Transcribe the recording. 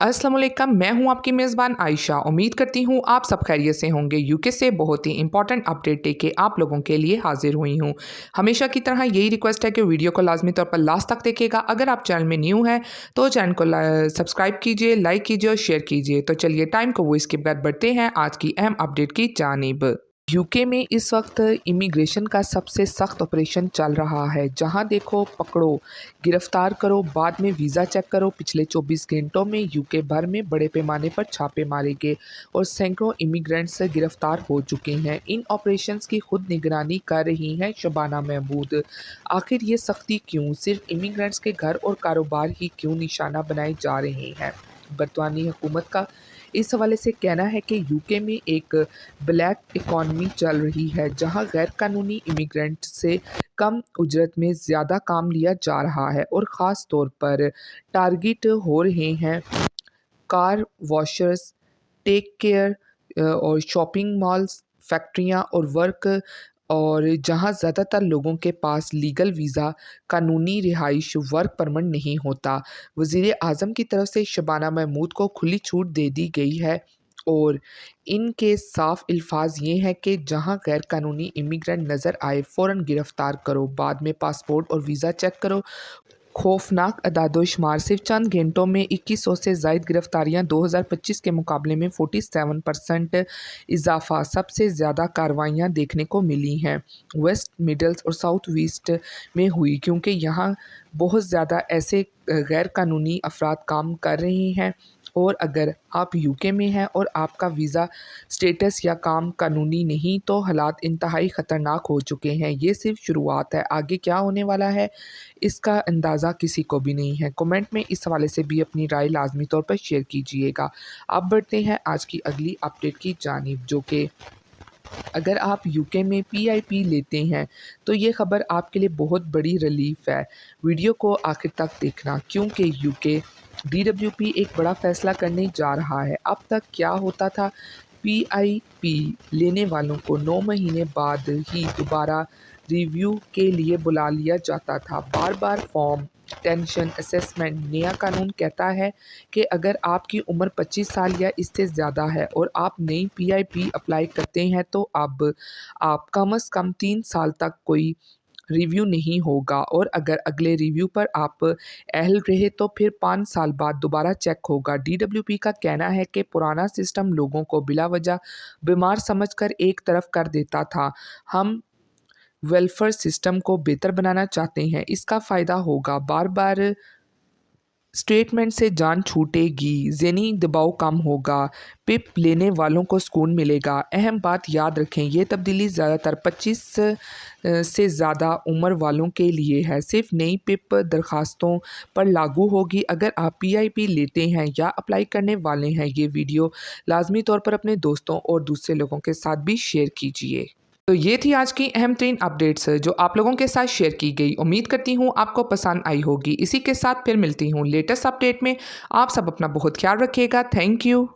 अस्सलाम वालेकुम, मैं हूं आपकी मेज़बान आयशा। उम्मीद करती हूं आप सब खैरियत से होंगे। यूके से बहुत ही इंपॉर्टेंट अपडेट लेके आप लोगों के लिए हाजिर हुई हूं। हमेशा की तरह यही रिक्वेस्ट है कि वीडियो को लाजमी तौर पर लास्ट तक देखिएगा। अगर आप चैनल में न्यू हैं तो चैनल को सब्सक्राइब कीजिए, लाइक कीजिए और शेयर कीजिए। तो चलिए टाइम को वो स्किप कर बढ़ते हैं आज की अहम अपडेट की जानिब। यूके में इस वक्त इमिग्रेशन का सबसे सख्त ऑपरेशन चल रहा है। जहां देखो पकड़ो, गिरफ्तार करो, बाद में वीज़ा चेक करो। पिछले 24 घंटों में यूके भर में बड़े पैमाने पर छापे मारे गए और सैकड़ों इमिग्रेंट्स गिरफ्तार हो चुके हैं। इन ऑपरेशंस की खुद निगरानी कर रही हैं शबाना महमूद। आखिर ये सख्ती क्यों? सिर्फ इमिग्रेंट्स के घर और कारोबार ही क्यों निशाना बनाए जा रहे हैं? बरतानी हुकूमत का इस हवाले से कहना है कि यूके में एक ब्लैक इकॉनमी चल रही है, जहां गैर कानूनी इमिग्रेंट से कम उजरत में ज़्यादा काम लिया जा रहा है और ख़ास तौर पर टारगेट हो रहे हैं कार वॉशर्स, टेक केयर और शॉपिंग मॉल्स, फैक्ट्रियां और वर्क, और जहां ज़्यादातर लोगों के पास लीगल वीज़ा, कानूनी रिहाइश, वर्क परमिट नहीं होता। वज़ीर आज़म की तरफ से शबाना महमूद को खुली छूट दे दी गई है और इनके साफ अल्फाज ये हैं कि जहां गैर कानूनी इमिग्रेंट नज़र आए फ़ौरन गिरफ़्तार करो, बाद में पासपोर्ट और वीज़ा चेक करो। खौफनाक अदाद-ओ-शुमार, सिर्फ चंद घंटों में 2100 से ज़ायद गिरफ्तारियां, 2025 के मुकाबले में 47% इजाफा। सबसे ज़्यादा कार्रवाइयां देखने को मिली हैं वेस्ट मिडल्स और साउथ वेस्ट में हुई, क्योंकि यहाँ बहुत ज़्यादा ऐसे गैर कानूनी अफराद काम कर रहे हैं। और अगर आप यूके में हैं और आपका वीज़ा स्टेटस या काम कानूनी नहीं, तो हालात इंतहाई ख़तरनाक हो चुके हैं। ये सिर्फ शुरुआत है, आगे क्या होने वाला है इसका अंदाज़ा किसी को भी नहीं है। कमेंट में इस हवाले से भी अपनी राय लाजमी तौर पर शेयर कीजिएगा। अब बढ़ते हैं आज की अगली अपडेट की जानिब, जो कि अगर आप यूके में पीआईपी लेते हैं तो ये ख़बर आपके लिए बहुत बड़ी रिलीफ है। वीडियो को आखिर तक देखना, क्योंकि यूके डीडब्ल्यूपी एक बड़ा फ़ैसला करने जा रहा है। अब तक क्या होता था, पीआईपी लेने वालों को 9 महीने बाद ही दोबारा रिव्यू के लिए बुला लिया जाता था। बार बार फॉर्म, टेंशन, असेसमेंट। नया कानून कहता है कि अगर आपकी उम्र 25 साल या इससे ज़्यादा है और आप नई पीआईपी अप्लाई करते हैं तो अब आप कम से कम 3 साल तक कोई रिव्यू नहीं होगा, और अगर अगले रिव्यू पर आप अहल रहे तो फिर 5 साल बाद दोबारा चेक होगा। डीडब्ल्यूपी का कहना है कि पुराना सिस्टम लोगों को बिला वजह बीमार समझकर एक तरफ कर देता था। हम वेलफेयर सिस्टम को बेहतर बनाना चाहते हैं, इसका फ़ायदा होगा। बार बार स्टेटमेंट से जान छूटेगी, ज़हनी दबाव कम होगा, पिप लेने वालों को सुकून मिलेगा। अहम बात याद रखें, ये तब्दीली ज़्यादातर 25 से ज़्यादा उम्र वालों के लिए है। सिर्फ नई पिप दरखास्तों पर लागू होगी। अगर आप पीआईपी लेते हैं या अप्लाई करने वाले हैं, ये वीडियो लाजमी तौर पर अपने दोस्तों और दूसरे लोगों के साथ भी शेयर कीजिए। तो ये थी आज की अहम तरीन अपडेट्स जो आप लोगों के साथ शेयर की गई। उम्मीद करती हूँ आपको पसंद आई होगी। इसी के साथ फिर मिलती हूँ लेटेस्ट अपडेट में। आप सब अपना बहुत ख्याल रखिएगा। Thank you.